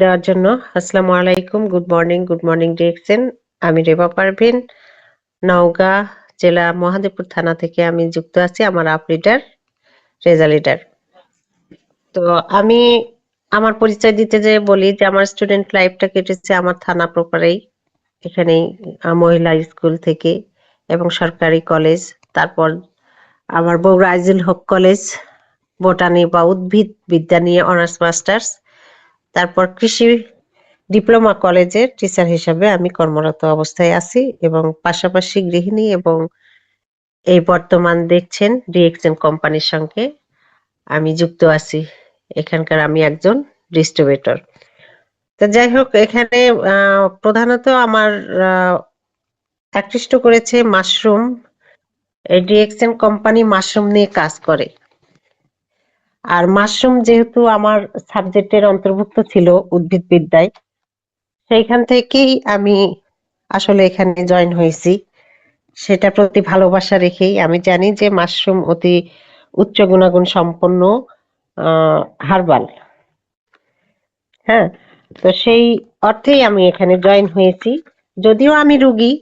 দেওয়ার জন্য। আসসালামু আলাইকুম, গুড মর্নিং ডিরেকশন। আমি রেবা পারভিন, নওগাঁ জেলা মহাদেবপুর থানা থেকে আমি যুক্ত আছি। আমার আপ লিডার রেজা লিডার। তো আমি আমার পরিচয় দিতে যে বলি যে আমার স্টুডেন্ট লাইফটা কেটেছে আমার থানা প্রপারেই, এখানেই মহিলা স্কুল থেকে এবং সরকারি কলেজ, তারপর আমার বগুড়া আজিজুল হক কলেজ বোটানি বা উদ্ভিদ বিদ্যা নিয়ে অনার্স মাস্টার্স, তারপর কৃষি ডিপ্লোমা কলেজের টিচার হিসাবে আমি কর্মরত অবস্থায় আছি এবং পাশাপাশি গৃহিণী এবং এই বর্তমান দেখছেন ডিএক্সএন কোম্পানির সঙ্গে আমি যুক্ত আছি। এখানকার আমি একজন ডিস্ট্রিবিউটর। তো যাই হোক, এখানে প্রধানত আমার আকৃষ্ট করেছে মাশরুম। এই ডিএক্সএন কোম্পানি মাশরুম নিয়ে কাজ করে। আর মাশরুম যেহেতু আমার সাবজেক্টের অন্তর্ভুক্ত ছিল উদ্ভিদ বিদ্যায়, সেইখান থেকেই আমি আসলে এখানে জয়েন হয়েছি। সেটা প্রতি ভালোবাসা রেখেই আমি জানি যে মাশরুম অতি উচ্চ গুণাগুণ সম্পন্ন হার্বাল। হ্যাঁ, তো সেই অর্থেই আমি এখানে জয়েন হয়েছি। যদিও আমি রুগী,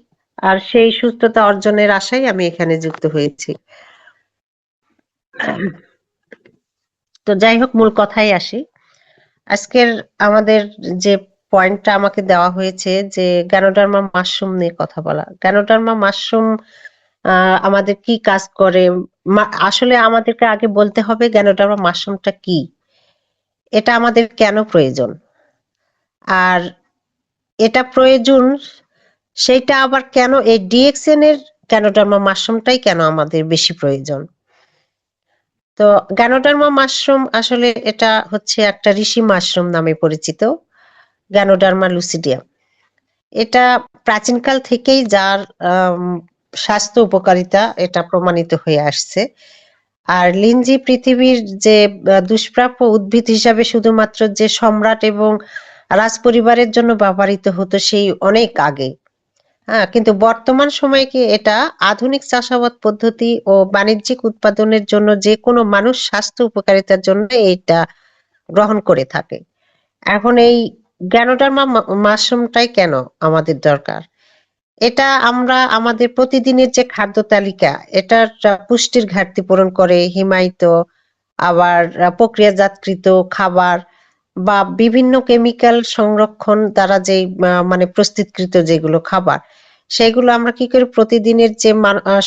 আর সেই সুস্থতা অর্জনের আশায় আমি এখানে যুক্ত হয়েছি। তো যাই হোক, মূল কথায় আসি। আজকের আমাদের যে পয়েন্টটা আমাকে দেওয়া হয়েছে যে গ্যানোডার্মা মাশরুম নিয়ে কথা বলা। গ্যানোডার্মা মাশরুম আমাদের কি কাজ করে, আসলে আমাদেরকে আগে বলতে হবে গ্যানোডার্মা মাশরুমটা কি, এটা আমাদের কেন প্রয়োজন, আর এটা প্রয়োজন সেইটা আবার কেন এই ডিএক্সএন এর গ্যানোডার্মা মাশরুমটাই কেন আমাদের বেশি প্রয়োজন। তো গ্যানোডার্মা মাশরুম আসলে এটা হচ্ছে একটা ঋষি মাশরুম নামে পরিচিত, গ্যানোডার্মা লুসিডিয়াম। এটা প্রাচীনকাল থেকেই যার স্বাস্থ্য উপকারিতা এটা প্রমাণিত হয়ে আসছে। আর লিঞ্জি পৃথিবীর যে দুষ্প্রাপ্য উদ্ভিদ হিসাবে শুধুমাত্র যে সম্রাট এবং রাজ পরিবারের জন্য ব্যবহৃত হতো সেই অনেক আগে। হ্যাঁ, কিন্তু বর্তমান সময়ে কি এটা আধুনিক চাষাবাদ পদ্ধতি ও বাণিজ্যিক উৎপাদনের জন্য যে কোনো মানুষ স্বাস্থ্য উপকারিতার জন্য এটা গ্রহণ করে থাকে। এখন এই গ্যানোডার্মা মাশরুমটাই কেন আমাদের দরকার, এটা আমরা আমাদের প্রতিদিনের যে খাদ্য তালিকা এটার পুষ্টির ঘাটতি পূরণ করে, হিমায়িত আবার প্রক্রিয়াজাতকৃত খাবার বা বিভিন্ন কেমিক্যাল সংরক্ষণ দ্বারা যে মানে প্রস্তুতকৃত যেগুলো খাবার, সেগুলো আমরা কি করি প্রতিদিনের যে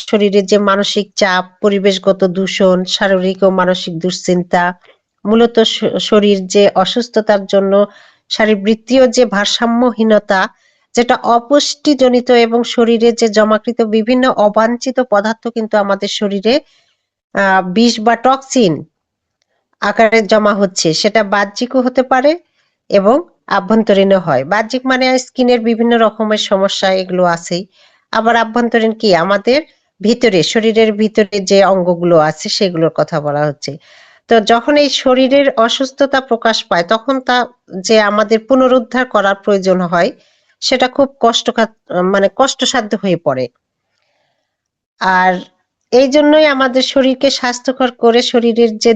শরীরের যে মানসিক চাপ, পরিবেশগত দূষণ, শারীরিক ও মানসিক দুশ্চিন্তা, মূলত শরীর যে অসুস্থতার জন্য শারীরবৃত্তীয় যে ভারসাম্যহীনতা, যেটা অপুষ্টিজনিত এবং শরীরে যে জমাকৃত বিভিন্ন অবাঞ্ছিত পদার্থ কিন্তু আমাদের শরীরে বিষ বা টক্সিন আকারে জমা হচ্ছে, সেটা বাহ্যিকও হতে পারে এবং আভ্যন্তরীণও হয়। বাহ্যিক মানে স্কিনের বিভিন্ন রকমের সমস্যা, এগুলো আছেই। আবার আভ্যন্তরীণ কি আমাদের ভিতরে শরীরের ভিতরে যে অঙ্গগুলো আছে সেগুলোর কথা বলা হচ্ছে। তো যখন এই শরীরের অসুস্থতা প্রকাশ পায় তখন তা যে আমাদের পুনরুদ্ধার করার প্রয়োজন হয়, সেটা খুব মানে কষ্টসাধ্য হয়ে পড়ে। আর এই জন্যই আমাদের শরীরকে স্বাস্থ্যকর করে শরীরের যে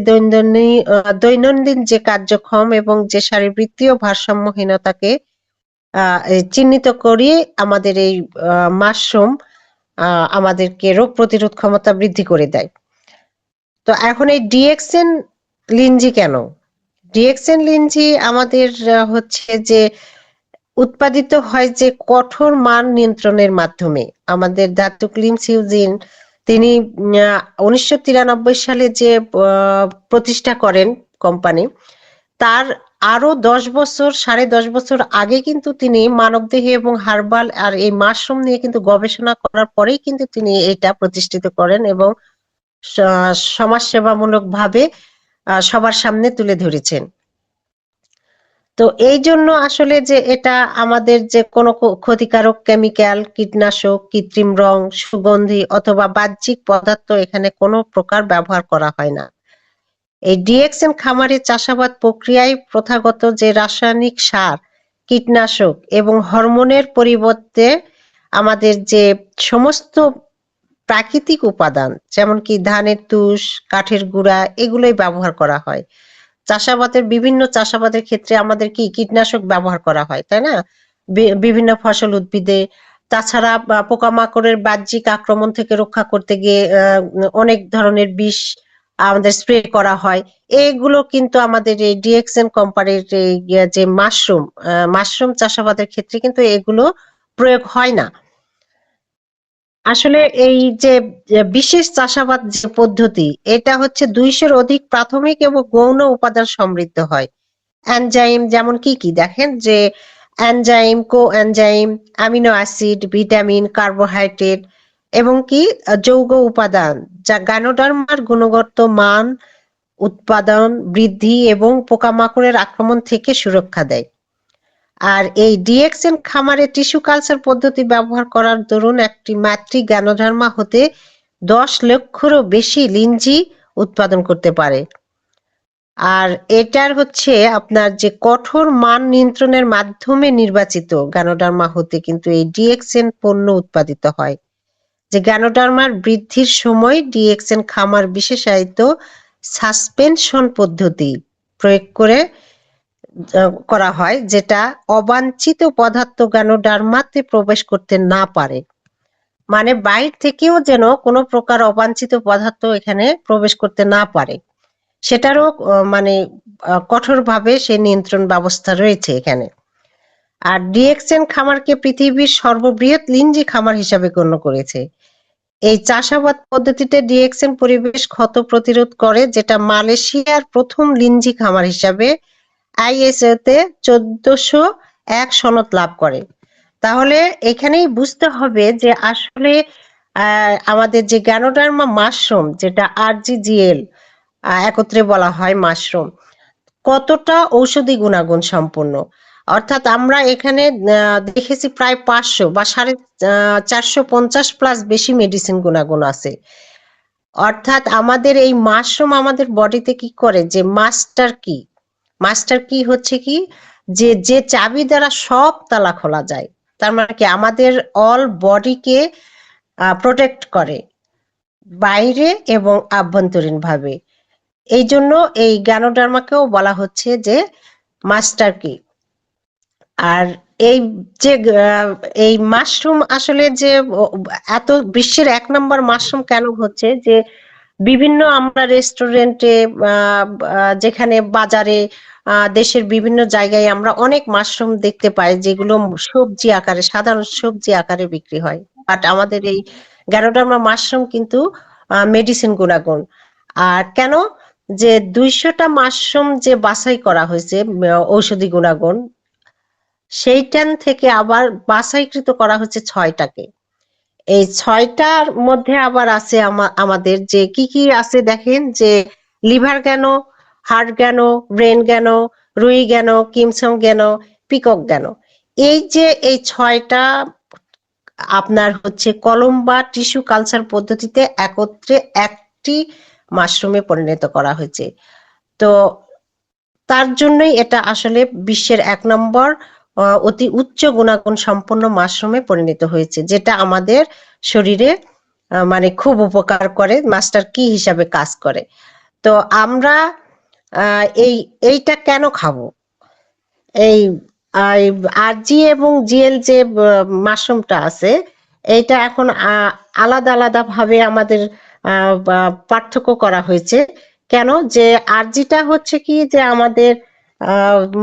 দৈনন্দিন যে কার্যক্রম এবং যে শারীরবৃত্তীয় ভারসাম্যহীনতাকে চিহ্নিত করিয়ে আমাদের এই মাশরুম আমাদেরকে রোগ প্রতিরোধ ক্ষমতা বৃদ্ধি করে দেয়। তো এখন এই ডিএক্সএন লিঞ্জি কেন, ডিএক্সএন লিঞ্জি আমাদের হচ্ছে যে উৎপাদিত হয় যে কঠোর মান নিয়ন্ত্রণের মাধ্যমে। আমাদের দাতুক ক্লিন সিউজিন তিনি 1993 সালে যে প্রতিষ্ঠা করেন কোম্পানি, তার আরো 10 বছর 10.5 বছর আগে কিন্তু তিনি মানবদেহে এবং হার্বাল আর এই মাশরুম নিয়ে কিন্তু গবেষণা করার পরেই কিন্তু তিনি এটা প্রতিষ্ঠিত করেন এবং সমাজসেবামূলক ভাবে সবার সামনে তুলে ধরেছেন। তো এই জন্য আসলে যে এটা আমাদের যে কোনো ক্ষতিকারক কেমিক্যাল, কীটনাশক, কৃত্রিম রং, সুগন্ধি অথবা বাহ্যিক পদার্থ এখানে কোনো প্রকার ব্যবহার করা হয় না। এই ডিএক্সএন খামারে চাষাবাদ প্রক্রিয়ায় প্রথাগত যে রাসায়নিক সার, কীটনাশক এবং হরমোনের পরিবর্তে আমাদের যে সমস্ত প্রাকৃতিক উপাদান যেমন কি ধানের তুষ, কাঠের গুঁড়া, এগুলোই ব্যবহার করা হয়। বিভিন্ন চাষাবাদের ক্ষেত্রে আমাদের কি কীটনাশক ব্যবহার করা হয়, তাই না? বিভিন্ন ফসল উদ্ভিদে। তাছাড়া পোকামাকড়ের বাহ্যিক আক্রমণ থেকে রক্ষা করতে গিয়ে অনেক ধরনের বিষ আমাদের স্প্রে করা হয়। এগুলো কিন্তু আমাদের এই ডিএক্সএন কোম্পানির যে মাশরুম চাষাবাদের ক্ষেত্রে কিন্তু এগুলো প্রয়োগ হয় না। আসলে এই যে বিশেষ চাষাবাদ যে পদ্ধতি, এটা হচ্ছে 200-র অধিক প্রাথমিক এবং গৌণ উপাদান সমৃদ্ধ হয়। এনজাইম যেমন কি কি দেখেন, যে enzyme, coenzyme, amino acid, vitamin, carbohydrate এবং কি যৌগ উপাদান, যা গানোডার্মার গুণগত মান, উৎপাদন বৃদ্ধি এবং পোকামাকড়ের আক্রমণ থেকে সুরক্ষা দেয়। আর এই ডিএক্সএন খামারে টিস্যু কালচার পদ্ধতি ব্যবহার করার দরুন একটি মাতৃ গানোডার্মা হতে 10 লক্ষেরও বেশি লিঞ্জি উৎপাদন করতে পারে। আর এটার হচ্ছে আপনার যে কঠোর মান নিয়ন্ত্রণের মাধ্যমে নির্বাচিত গানোডার্মা হতে কিন্তু এই ডিএক্সএন পণ্য উৎপাদিত হয়। যে গানোডার্মার বৃদ্ধির সময় ডিএক্সএন খামার বিশেষায়িত সাসপেনশন পদ্ধতি প্রয়োগ করা হয়, যেটা অবাঞ্ছিত পদার্থ গানোডার্মাতে প্রবেশ করতে না পারে। মানে বাইরে থেকেও যেন কোনো প্রকার অবাঞ্ছিত পদার্থ এখানে প্রবেশ করতে না পারে, সেটারও মানে কঠোরভাবে সে নিয়ন্ত্রণ ব্যবস্থা রয়েছে এখানে। আর ডিএক্সএন খামারকে পৃথিবীর সর্ববৃহৎ লিঞ্জি খামার হিসাবে গণ্য করেছে। এই চাষাবাদ পদ্ধতিতে ডিএক্সএন পরিবেশ ক্ষত প্রতিরোধ করে, যেটা মালয়েশিয়ার প্রথম লিঞ্জি খামার হিসাবে আইএসও তে 1401 সনদ লাভ করে। তাহলে এখানেই বুঝতে হবে যে আসলে আমাদের যে গ্যানোডার্মা মাশরুম, যেটা আরজিজিএল একত্রে বলা হয় মাশরুম, কতটা ঔষধি গুণাগুণ সম্পন্ন। অর্থাৎ আমরা এখানে দেখেছি প্রায় 500 বা 450 প্লাস বেশি মেডিসিন গুণাগুণ আছে। অর্থাৎ আমাদের এই মাশরুম আমাদের বডিতে কি করে, যে মাস্টার কি হচ্ছে কি, যে চাবি দ্বারা সব তালা খোলা যায়। তার মানে কি আমাদের অল বডিকে প্রোটেক্ট করে বাইরে এবং আভ্যন্তরীণ ভাবে। এই জন্য এই গ্যানোডার্মাকেও বলা হচ্ছে যে মাস্টার কি। আর এই যে এই মাশরুম আসলে যে এত বিশ্বের 1 নম্বর মাশরুম কেন হচ্ছে, যে বিভিন্ন আমরা রেস্টুরেন্টে, যেখানে বাজারে, দেশের বিভিন্ন জায়গায় আমরা অনেক মাশরুম দেখতে পাই, যেগুলো সবজি আকারে, সাধারণ সবজি আকারে বিক্রি হয়। বাট আমাদের এই গ্যানোডার্মা মাশরুম কিন্তু মেডিসিন গুণাগুণ। আর কেন, যে 200টা মাশরুম যে বাছাই করা হয়েছে ঔষধি গুণাগুণ, সেইটান থেকে আবার বাছাইকৃত করা হচ্ছে 6টাকে। এই 6টার মধ্যে আবার আছে আমাদের যে কি কি আছে দেখেন, যে লিভার গ্যানো, হার্ট গ্যানো, ব্রেন গ্যানো, রুই গ্যানো, কিমসং গ্যানো, পিকক গ্যানো। এই যে এই 6টা আপনার হচ্ছে কলম বা টিস্যু কালচার পদ্ধতিতে একত্রে একটি মাশরুমে পরিণত করা হয়েছে। তো তার জন্যই এটা আসলে বিশ্বের 1 নম্বর অতি উচ্চ গুণাগুণ সম্পন্ন মাশরুমে পরিণত হয়েছে, যেটা আমাদের শরীরে মানে খুব উপকার করে, মাস্টার কি হিসাবে কাজ করে। তো আমরা এইটা কেন খাবো, এই আরজি এবং জিএল যে মাশরুমটা আছে, এইটা এখন আলাদা আলাদা ভাবে আমাদের পার্থক্য করা হয়েছে। কেন, যে আরজিটা হচ্ছে কি, যে আমাদের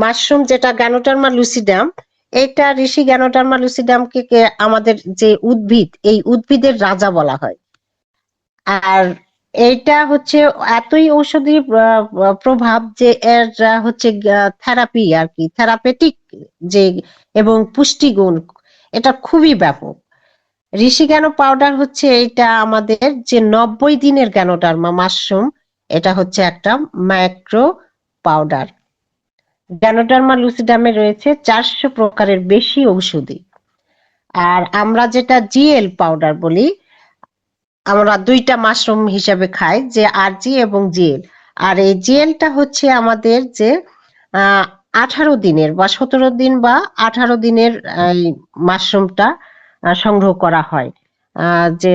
মাশরুম যেটা গ্যানোটার্মা লুসিডাম, এটা ঋষি গ্যানোটার্মা লুসিডামকে আমাদের যে উদ্ভিদ, এই উদ্ভিদের রাজা বলা হয়। আর এইটা হচ্ছে এতই ঔষধি প্রভাব, যে এর হচ্ছে থেরাপি আর কি, থেরাপেটিক যে এবং পুষ্টিগুণ এটা খুবই ব্যাপক। ঋষি গ্যানো পাউডার হচ্ছে এটা আমাদের যে 90 দিনের গ্যানোডার্মা মাশরুম, এটা হচ্ছে একটা ম্যাক্রো পাউডার। গ্যানোডার্মা লুসিডামে রয়েছে 400 প্রকারের বেশি ঔষধি। আর আমরা যেটা জিএল পাউডার বলি, আমরা 2টা মাশরুম হিসাবে খাই, যে আরজি এবং জিএল। আর এই জিএলটা হচ্ছে আমাদের যে 18 দিনের বা 17 দিন বা 18 দিনের মাশরুমটা সংগ্রহ করা হয়, যে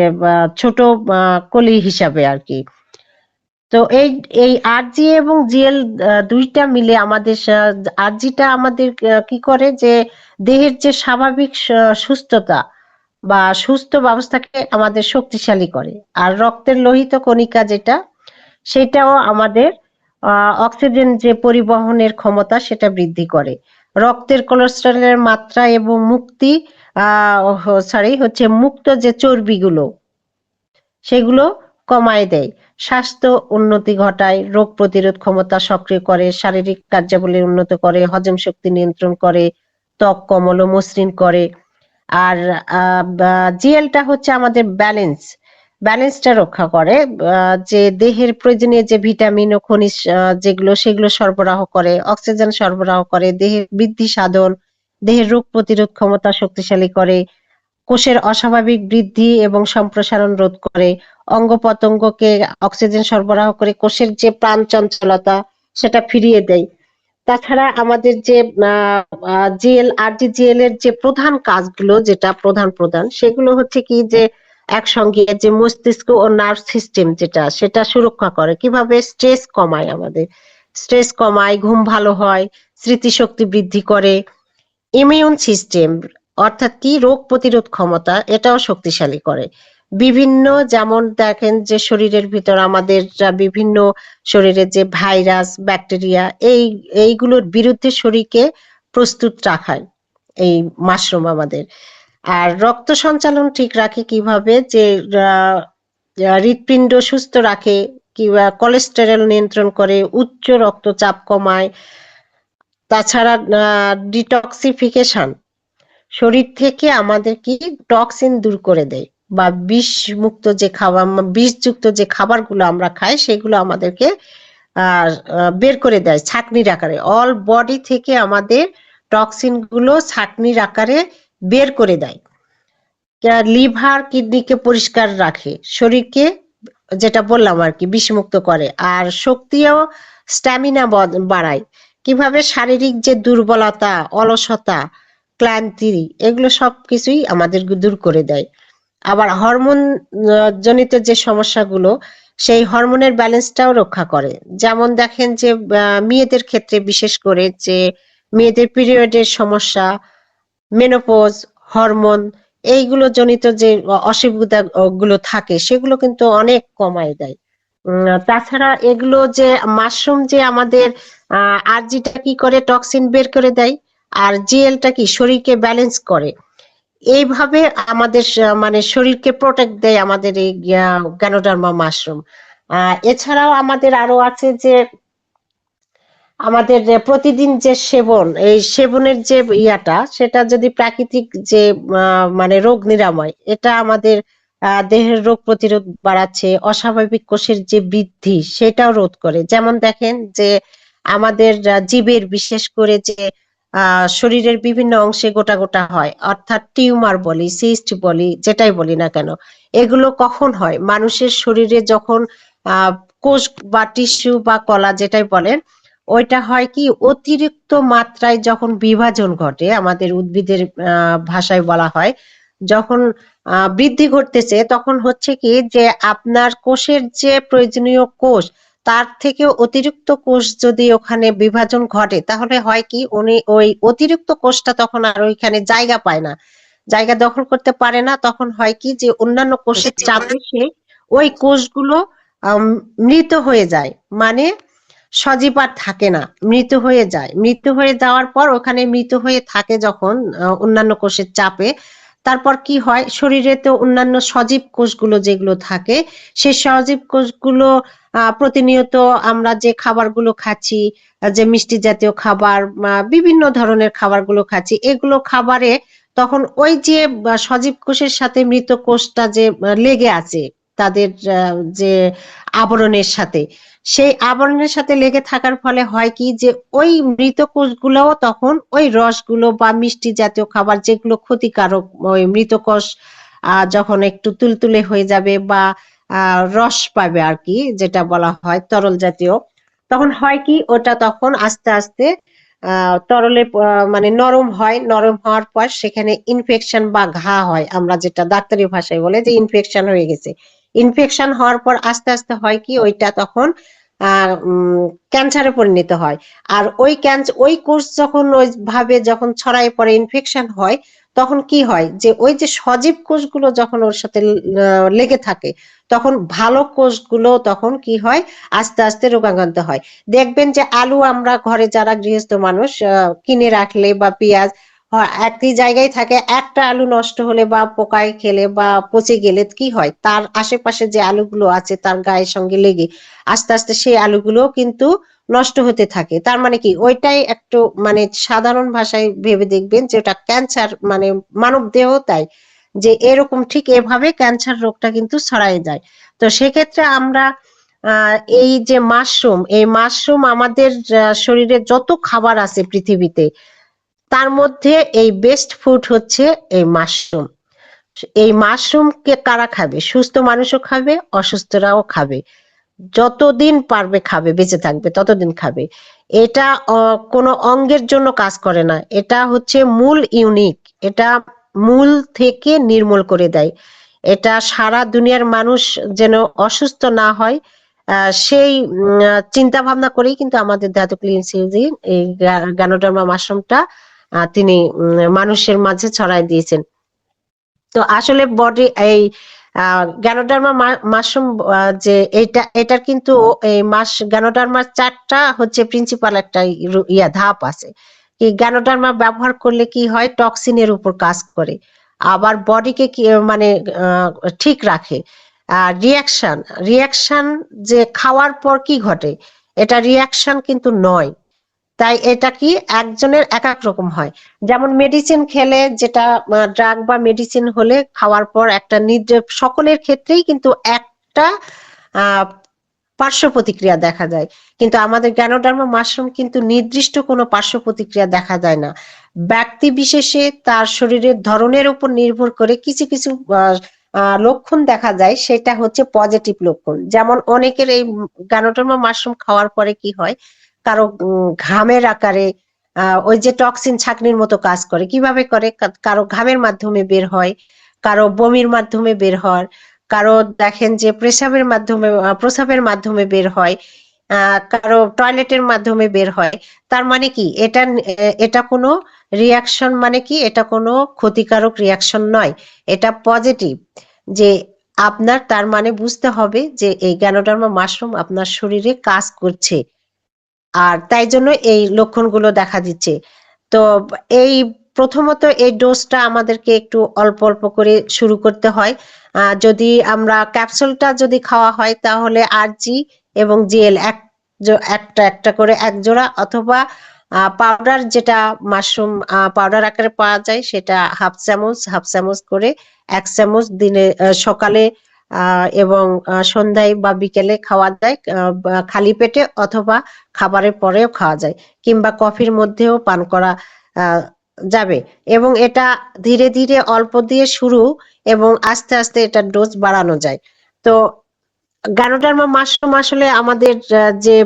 ছোট কলি হিসাবে আর কি। তো এই আরজি এবং জিএল দুইটা মিলে আমাদের আরজিটা আমাদের কি করে যে দেহের যে স্বাভাবিক সুস্থতা বা সুস্থ ব্যবস্থাকে আমাদের শক্তিশালী করে। আর রক্তের লোহিত কণিকা যেটা, সেটাও আমাদের অক্সিজেন যে পরিবহনের ক্ষমতা সেটা বৃদ্ধি করে। রক্তের কোলেস্টেরলের মাত্রা এবং মুক্ত যে চর্বিগুলো সেগুলো কমায় দেয়, স্বাস্থ্য উন্নতি ঘটায়, রোগ প্রতিরোধ ক্ষমতা সক্রিয় করে, শারীরিক কার্যাবলী উন্নত করে, হজম শক্তি নিয়ন্ত্রণ করে, ত্বক কোমল ও মসৃণ করে। আর জিএলটা হচ্ছে আমাদের ব্যালেন্সটা রক্ষা করে, যে দেহের প্রয়োজনীয় যে ভিটামিন ও খনিজ যেগুলো সেগুলো সরবরাহ করে, অক্সিজেন সরবরাহ করে, দেহের বৃদ্ধি সাধন, দেহের রোগ প্রতিরোধ ক্ষমতা শক্তিশালী করে, কোষের অস্বাভাবিক বৃদ্ধি এবং সম্প্রসারণ রোধ করে, অঙ্গ প্রত্যঙ্গকে অক্সিজেন সরবরাহ করে কোষের যে প্রাণ চঞ্চলতা সেটা ফিরিয়ে দেয়। তাছাড়া আমাদের যে জিএল এর যে প্রধান কাজগুলো, যেটা প্রধান সেগুলো হচ্ছে কি যে একসঙ্গে যে মস্তিষ্ক ও নার্ভ সিস্টেম যেটা সেটা সুরক্ষা করে, কিভাবে স্ট্রেস কমায়, ঘুম ভালো হয়, স্মৃতিশক্তি বৃদ্ধি করে, ইমিউন সিস্টেম অর্থাৎ কি রোগ প্রতিরোধ ক্ষমতা এটাও শক্তিশালী করে। বিভিন্ন যেমন দেখেন যে শরীরের ভিতর আমাদের বিভিন্ন শরীরের যে ভাইরাস ব্যাকটেরিয়া এইগুলোর বিরুদ্ধে শরীরকে প্রস্তুত রাখায় এই মাশরুম আমাদের। আর রক্ত সঞ্চালন ঠিক রাখে কিভাবে যে হৃৎপিণ্ড সুস্থ রাখে, কিংবা কোলেস্টেরল নিয়ন্ত্রণ করে, উচ্চ রক্তচাপ কমায়। তাছাড়া ডিটক্সিফিকেশন, শরীর থেকে আমাদের কি টক্সিন দূর করে দেয়, বা বিষযুক্ত যে খাবারগুলো আমরা খাই সেগুলো আমাদেরকে বের করে দেয় ছাঁকনির আকারে, অল বডি থেকে আমাদের টক্সিন গুলো ছাঁকনির আকারে বের করে দেয়। লিভার কিডনিকে পরিষ্কার রাখে, শরীরকে যেটা বললাম আর কি বিষমুক্ত করে, আর শক্তিও স্ট্যামিনা বাড়ায়। কিভাবে শারীরিক যে দুর্বলতা, অলসতা, ক্লান্তি এগুলো সবকিছুই আমাদের দূর করে দেয়। আবার হরমোন জনিত যে সমস্যাগুলো, সেই হরমোনের ব্যালেন্সটাও রক্ষা করে। যেমন দেখেন যে মেয়েদের ক্ষেত্রে বিশেষ করে যে মেয়েদের পিরিয়ডের সমস্যা, মেনোপজ, হরমোন এইগুলো জনিত যে অসুবিধা গুলো থাকে সেগুলো কিন্তু অনেক কমায় দেয়। তাছাড়া এগুলো যে মাশরুম যে আমাদের আরজিটা কি করে টক্সিন বের করে দেয়, আর জিএলটা কি শরীরকে ব্যালেন্স করে। এইভাবে আমাদের মানে শরীরকে প্রোটেক্ট দেয় আমাদের এই গ্যানোডার্মা মাশরুম। এছাড়াও আমাদের আরো আছে যে আমাদের যে প্রতিদিন যে এই সেবনের যে সেটা যদি প্রাকৃতিক যে মানে রোগ নিরাময়, এটা আমাদের দেহের রোগ প্রতিরোধ বাড়াচ্ছে, অস্বাভাবিক কোষের যে বৃদ্ধি সেটাও রোধ করে। যেমন দেখেন যে আমাদের জীবের বিশেষ করে যে শরীরের বিভিন্ন অংশে গোটা গোটা হয়, অর্থাৎ টিউমার বলি, সিস্ট বলি, যেটাই বলি না কেন, এগুলো কখন হয়? মানুষের শরীরে যখন আহ কোষ বা টিস্যু বা কলা যেটাই বলেন, ওইটা হয় কি অতিরিক্ত মাত্রায় যখন বিভাজন ঘটে, আমাদের উদ্ভিদের ভাষায় বলা হয়, যখন বৃদ্ধি ঘটতেছে তখন হচ্ছে কি যে আপনার কোষের যে প্রয়োজনীয় কোষ তার থেকে অতিরিক্ত কোষ যদি ওখানে বিভাজন ঘটে, তাহলে হয় কি উনি ওই অতিরিক্ত কোষটা তখন আর ওইখানে জায়গা পায় না, জায়গা দখল করতে পারে না। তখন হয় কি যে অন্যান্য কোষের চাপে সে ওই কোষগুলো মৃত হয়ে যায়, মানে সজীব আর থাকে না, মৃত হয়ে যায়। মৃত হয়ে যাওয়ার পর ওখানে মৃত হয়ে থাকে যখন অন্যান্য কোষের চাপে, তারপর কি হয় শরীরে তো অন্যান্য সজীব কোষগুলো যেগুলো থাকে, সেই সজীব কোষগুলো প্রতিনিয়ত আমরা যে খাবারগুলো খাচ্ছি, যে মিষ্টি জাতীয় খাবার, বিভিন্ন ধরনের খাবারগুলো খাচ্ছি, এগুলো খাবারে তখন ওই যে সজীব কোষের সাথে মৃত কোষটা যে লেগে আছে তাদের যে আবরণের সাথে, সেই আবরণের সাথে লেগে থাকার ফলে হয় কি যে ওই মৃত কোষগুলোও তখন ওই রসগুলো বা মিষ্টি জাতীয় খাবার যেগুলো ক্ষতিকারক, ওই মৃত কোষ যখন একটু তুলতুলে হয়ে যাবে বা রস পাবে আর কি, যেটা বলা হয় তরল জাতীয়, তখন হয় কি ওটা তখন আস্তে আস্তে তরলে মানে নরম হয়, নরম হওয়ার পর সেখানে ইনফেকশন বা ঘা হয়, আমরা যেটা ডাক্তারি ভাষায় বলে যে ইনফেকশন হয়ে গেছে। ইনফেকশন হওয়ার পর আস্তে আস্তে হয় কি ওইটা তখন ক্যান্সারে পরিণত হয়। আর ওই কোষ যখন ওইভাবে যখন ছড়ায় পড়ে ইনফেকশন হয়, তখন কি হয় যে ওই যে সজীব কোষগুলো যখন ওর সাথে লেগে থাকে, তখন ভালো কোষগুলো তখন কি হয় আস্তে আস্তে রোগাক্রান্ত হয়। দেখবেন যে আলু আমরা ঘরে যারা গৃহস্থ মানুষ কিনে রাখলে বা পেঁয়াজ একই জায়গায় থাকে, একটা আলু নষ্ট হলে বা পোকায় খেলে বা পচে গেলে কি হয়, তার আশেপাশে যে আলুগুলো আছে তার গায়ের সঙ্গে লেগে আস্তে আস্তে সেই আলুগুলো কিন্তু নষ্ট হতে থাকে। তার মানে কি ওইটাই একটু মানে সাধারণ ভাষায় ভেবে দেখবেন যে ওটা ক্যান্সার, মানে মানব দেহ তাই যে এরকম ঠিক এভাবে ক্যান্সার রোগটা কিন্তু ছড়ায় যায়। তো সেক্ষেত্রে আমরা এই যে মাশরুম আমাদের শরীরে যত খাবার আছে পৃথিবীতে, তার মধ্যে এই বেস্ট ফুড হচ্ছে এই মাশরুম। এই মাশরুমকে কারা খাবে? সুস্থ মানুষও খাবে, অসুস্থরাও খাবে, যতদিন পারবে খাবে, বেঁচে থাকবে ততদিন খাবে। এটা কোনো অঙ্গের জন্য কাজ করে না, এটা হচ্ছে মূল ইউনিক, এটা মূল থেকে নির্মূল করে দেয়। এটা সারা দুনিয়ার মানুষ যেন অসুস্থ না হয় সেই চিন্তা ভাবনা করেই কিন্তু আমাদের ধাতু ক্লিনসিউজি এই গ্যানোডার্মা মাশরুমটা তিনি মানুষের মাঝে ছড়াই দিয়েছেন। তো আসলে বডি এই গ্যানোডার্মা মাশরুম যে এটার কিন্তু এই গ্যানোডার্মার 4টা হচ্ছে প্রিন্সিপাল একটা ধাপ আছে। এই গ্যানোডার্মা ব্যবহার করলে কি হয়, টক্সিনের উপর কাজ করে, আবার বডিকে কি মানে ঠিক রাখে। আর রিয়াকশন রিয়াকশন যে খাওয়ার পর কি ঘটে, এটা রিয়াকশন কিন্তু নয়। তাই এটা কি একজনের এক এক রকম হয়। যেমন মেডিসিন খেলে, যেটা ড্রাগ বা মেডিসিন হলে খাওয়ার পর একটা সকলের ক্ষেত্রেই কিন্তু একটা আহ পার্শ্ব প্রতিক্রিয়া দেখা যায়, কিন্তু আমাদের গ্যানোডার্মা মাশরুম কিন্তু নির্দিষ্ট কোনো পার্শ্ব প্রতিক্রিয়া দেখা যায় না। ব্যক্তি বিশেষে তার শরীরের ধরনের উপর নির্ভর করে কিছু কিছু লক্ষণ দেখা যায়, সেটা হচ্ছে পজিটিভ লক্ষণ। যেমন অনেকের এই গ্যানোডার্মা মাশরুম খাওয়ার পরে কি হয়, কারো ঘামের আকারে ওই যে টক্সিন ছাঁকনির মতো কাজ করে, কিভাবে করে, কারো ঘামের মাধ্যমে বের হয়, কারো বমির মাধ্যমে বের হয়, কারো দেখেন যে প্রসাবের মাধ্যমে বের হয়, কারো টয়লেটের মাধ্যমে বের হয়। তার মানে কি এটা কোনো রিয়াকশন, মানে কি এটা কোনো ক্ষতিকারক রিয়াকশন নয়, এটা পজিটিভ। যে আপনার তার মানে বুঝতে হবে যে এই গ্যানোডার্মা মাশরুম আপনার শরীরে কাজ করছে, আর তাই জন্য এই লক্ষণগুলো দেখা দিচ্ছে। তো এই প্রথমত এই ডোজটা আমাদেরকে একটু অল্প অল্প করে শুরু করতে হয়। যদি আমরা ক্যাপসুলটা যদি খাওয়া হয় তাহলে আরজি এবং জিএল একটা একটা করে এক জোড়া, অথবা পাউডার যেটা মাশরুম পাউডার আকারে পাওয়া যায় সেটা হাফ চামচ করে 1 চামচ দিনে সকালে এবং সন্ধ্যায় বা বিকেলে খাওয়া যায়, খালি পেটে অথবা খাবারের পরেও খাওয়া যায়, কিংবা কফির মধ্যেও পান করা যাবে। এবং এটা ধীরে ধীরে অল্প দিয়ে শুরু এবং আস্তে আস্তে এটার ডোজ বাড়ানো যায়। তো গ্যানোডার্মা মাশরুম আসলে আমাদের যে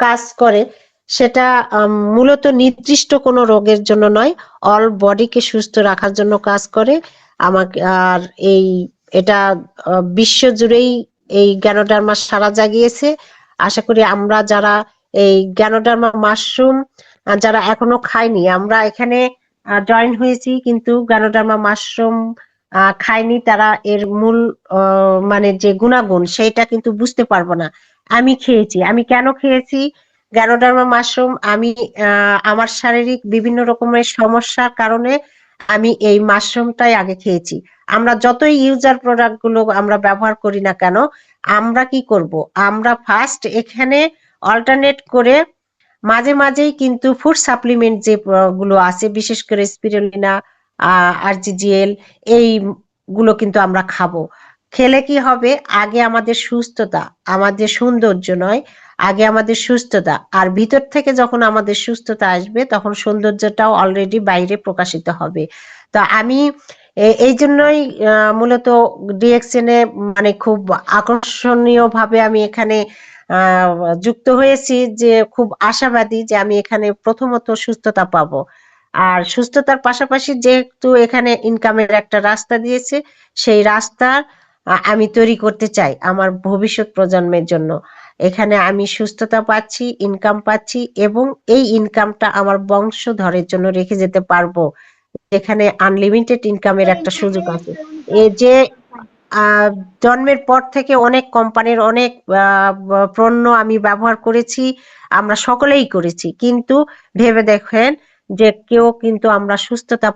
কাজ করে সেটা মূলত নির্দিষ্ট কোনো রোগের জন্য নয়, অল বডিকে সুস্থ রাখার জন্য কাজ করে। আমাকে আর এটা বিশ্ব জুড়েই এই গ্যানোডার্মা সাড়া জাগিয়েছে। আশা করি আমরা যারা এই গ্যানোডার্মা মাশরুম যারা এখনো খাইনি, আমরা এখানে জয়েন হয়েছি কিন্তু গ্যানোডার্মা মাশরুম খায়নি, তারা এর মূল মানে যে গুণাগুণ সেইটা কিন্তু বুঝতে পারবো না। আমি খেয়েছি, আমি কেন খেয়েছি গ্যানোডার্মা মাশরুম, আমি আমার শারীরিক বিভিন্ন রকমের সমস্যার কারণে আমি এই মাশরুমটাই আগে খেয়েছি। আমরা যতই ইউজার প্রোডাক্ট গুলো আমরা ব্যবহার করি না কেন, আমরা কি করব, আমরা ফার্স্ট এখানে অল্টারনেট করে মাঝে মাঝেই কিন্তু ফুড সাপ্লিমেন্ট যে গুলো আছে, বিশেষ করে স্পিরুলিনা, আরজিজিএল, এই গুলো কিন্তু আমরা খাবো। খেলে কি হবে, আগে আমাদের সুস্থতা, আমাদের সৌন্দর্য নয়, আগে আমাদের সুস্থতা, আর ভিতর থেকে যখন আমাদের সুস্থতা আসবে তখন সৌন্দর্যটাও অলরেডি বাইরে প্রকাশিত হবে। তা আমি এই জন্যই মূলত ডিএক্সএন এ মানে খুব আকর্ষণীয় ভাবে আমি এখানে যুক্ত হয়েছি, যে খুব আশাবাদী যে আমি এখানে প্রথমত সুস্থতা পাবো, আর সুস্থতার পাশাপাশি যেহেতু এখানে ইনকামের একটা রাস্তা দিয়েছে, সেই রাস্তার আমি তৈরি করতে চাই আমার ভবিষ্যৎ প্রজন্মের জন্য। এখানে আমি সুস্থতা পাচ্ছি, ইনকাম পাচ্ছি এবং এই ইনকামটা আমার বংশধরের জন্য রেখে যেতে পারবো। এখানে আনলিমিটেড ইনকামের একটা সুযোগ আছে। এই যে আহ, জন্মের পর থেকে অনেক কোম্পানির অনেক পণ্য আমি ব্যবহার করেছি, আমরা সকলেই করেছি, কিন্তু ভেবে দেখেন যে কেউ কিন্তু আমরা সুস্থতা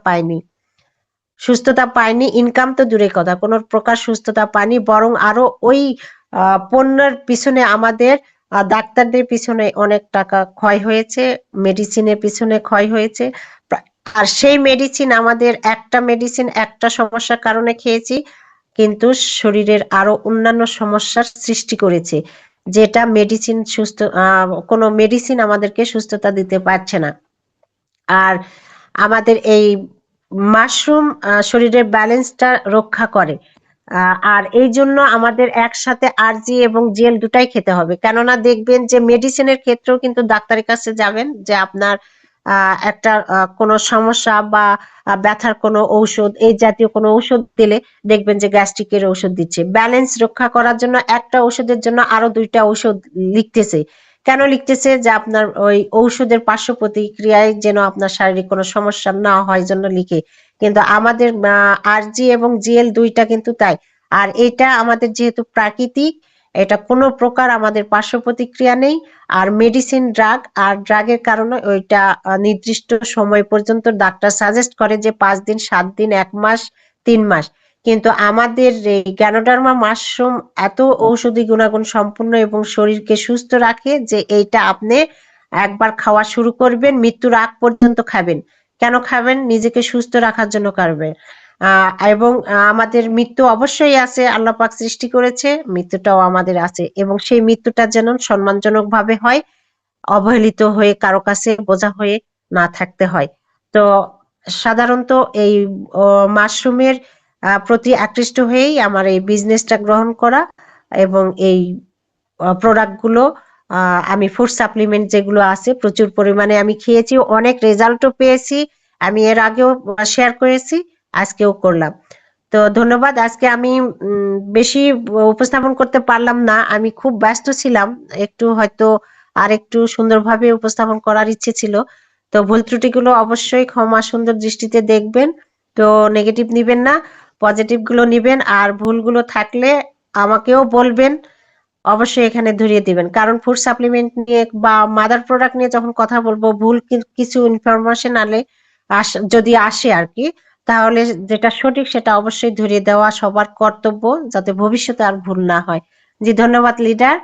পাইনি, ইনকাম তো দূরের কথা, কোনো প্রকার সুস্থতা পাইনি, বরং আরো ওই পণ্যের পিছনে আমাদের ডাক্তারদের পিছনে অনেক টাকা ক্ষয় হয়েছে, মেডিসিনের পিছনে ক্ষয় হয়েছে। আর সেই মেডিসিন আমাদের একটা মেডিসিন একটা সমস্যার কারণে খেয়েছি, কিন্তু শরীরের আরো অন্যান্য সমস্যার সৃষ্টি করেছে, যেটা কোনো মেডিসিন আমাদেরকে সুস্থতা দিতে পারছে না। আর আমাদের এই মাশরুম শরীরের ব্যালেন্সটা রক্ষা করে। আর এই জন্য আমাদের একসাথে আরজি এবং জেল দুটাই খেতে হবে, কেননা দেখবেন যে মেডিসিনের ক্ষেত্রেও কিন্তু ডাক্তারের কাছে যাবেন যে আপনার একটা কোনো সমস্যা বা ব্যথার কোনো ঔষধ, এই জাতীয় কোনো ঔষধ দিলে দেখবেন যে গ্যাস্ট্রিকের ঔষধ দিচ্ছে, ব্যালেন্স রক্ষা করার জন্য একটা ঔষধের জন্য আরো দুইটা ঔষধ লিখতেছে। কেন লিখতেছে? যে আপনার ওই ঔষধের পার্শ্ব প্রতিক্রিয়ায় যেন আপনার শারীরিক কোনো সমস্যা না হয় জন্য লিখে। কিন্তু আমাদের আরজি এবং জিএল দুইটা কিন্তু তাই। আর এটা আমাদের যেহেতু প্রাকৃতিক, এটা কোনো প্রকার আমাদের পার্শ্ব প্রতিক্রিয়া নেই। আর মেডিসিন ড্রাগের কারণে ওইটা নির্দিষ্ট সময় পর্যন্ত ডাক্তার সাজেস্ট করে যে 5 দিন, 7 দিন, 1 মাস, 3 মাস। কিন্তু আমাদের এই গ্যানোডার্মা মাশরুম এত ঔষধি গুণাগুণ সম্পন্ন এবং শরীরকে সুস্থ রাখে যে এইটা আপনি একবার খাওয়া শুরু করবেন, মৃত্যুর আগ পর্যন্ত খাবেন। কেন খাবেন? নিজেকে সুস্থ রাখার জন্য খাবেন। এবং আমাদের মৃত্যু অবশ্যই আছে, আল্লাহ পাক সৃষ্টি করেছে, মৃত্যুটাও আমাদের আছে, এবং সেই মৃত্যুটা যেন সম্মানজনক ভাবে হয়, অবহেলিত হয়ে কারো কাছে বোঝা হয়ে না থাকতে হয়। তো সাধারণত এই মাশরুমের প্রতি আকৃষ্ট হয়েই আমার এই বিজনেসটা গ্রহণ করা, এবং এই প্রোডাক্ট গুলো আমি ফুড সাপ্লিমেন্ট যেগুলো আছে প্রচুর পরিমাণে আমি খেয়েছি, অনেক রেজাল্টও পেয়েছি। আমি এর আগেও শেয়ার করেছি, আজকেও করলাম। তো ধন্যবাদ। আজকে আমি বেশি উপস্থাপন করতে পারলাম না, আমি খুব ব্যস্ত ছিলাম, একটু হয়তো আর একটু সুন্দরভাবে উপস্থাপন করার ইচ্ছে ছিল। তো ভুল ত্রুটিগুলো অবশ্যই ক্ষমা সুন্দর দৃষ্টিতে দেখবেন। তো নেগেটিভ নিবেন না, পজিটিভ গুলো নিবেন, আর ভুলগুলো থাকলে আমাকেও বলবেন, অবশ্যই এখানে ধরিয়ে দিবেন। কারণ ফুড সাপ্লিমেন্ট নিয়ে বা মাদার প্রোডাক্ট নিয়ে যখন কথা বলবো, ভুল কিছু ইনফরমেশন আলে যদি আসে আর কি, তাহলে যেটা সঠিক সেটা অবশ্যই ধরিয়ে দেওয়া সবার কর্তব্য, যাতে ভবিষ্যতে আর ভুল না হয়। জি ধন্যবাদ লিডার।